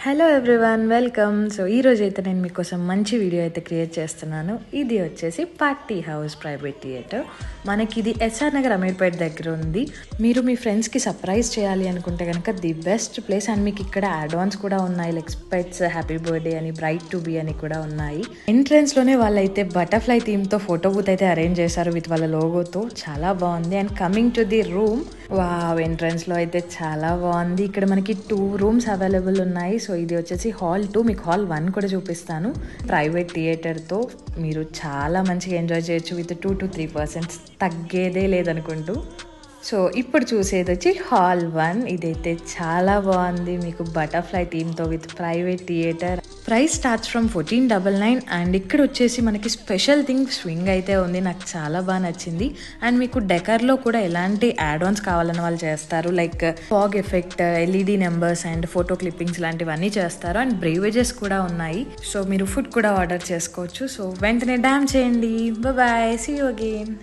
Hello everyone, welcome. So ఈరోజు అయితే నేను మీకోసం మంచి వీడియో అయితే క్రియేట్ చేస్తున్నాను. ఇది వచ్చేసి పార్టీ హౌస్ ప్రైవేట్ థియేటర్. మనకి ఇది ఎస్ఆర్ నగర్ అమీర్పేట్ దగ్గర ఉంది. మీరు మీ ఫ్రెండ్స్కి సర్ప్రైజ్ చేయాలి అనుకుంటే కనుక ది బెస్ట్ ప్లేస్. అండ్ మీకు ఇక్కడ యాడ్వాన్స్ కూడా ఉన్నాయి, లైక్ స్పెట్స్, హ్యాపీ బర్త్డే అని, బ్రైట్ టు బీ అని కూడా ఉన్నాయి. ఎంట్రన్స్లోనే వాళ్ళైతే బటర్ఫ్లై థీమ్తో ఫోటో బూత్ అయితే అరేంజ్ చేశారు విత్ వాళ్ళ లోగోతో. చాలా బాగుంది. And coming to the room, wow, ఎంట్రన్స్లో అయితే చాలా బాగుంది. ఇక్కడ మనకి 2 రూమ్స్ అవైలబుల్ ఉన్నాయి. సో ఇది వచ్చేసి హాల్ 2, మీకు హాల్ 1 కూడా చూపిస్తాను. ప్రైవేట్ థియేటర్తో మీరు చాలా మంచిగా ఎంజాయ్ చేయొచ్చు విత్ 2 to 3% తగ్గేదే లేదనుకుంటూ. సో ఇప్పుడు చూసేది వచ్చి హాల్ 1. ఇదైతే చాలా బాగుంది, మీకు బటర్ఫ్లై థీమ్తో with private theatre. Price starts from 1499. And ఇక్కడ వచ్చేసి మనకి స్పెషల్ థింగ్ స్వింగ్ అయితే ఉంది, నాకు చాలా బాగా నచ్చింది. అండ్ మీకు డెకర్లో కూడా ఎలాంటి యాడ్-ఆన్స్ కావాలని వాళ్ళు చేస్తారు, like fog effect, LED numbers and photo clippings లాంటివన్నీ చేస్తారు. అండ్ బ్రేవేజెస్ కూడా ఉన్నాయి. సో మీరు ఫుడ్ కూడా ఆర్డర్ చేసుకోవచ్చు. సో వెంటనే డామ్ చేయండి. Bye, see you again.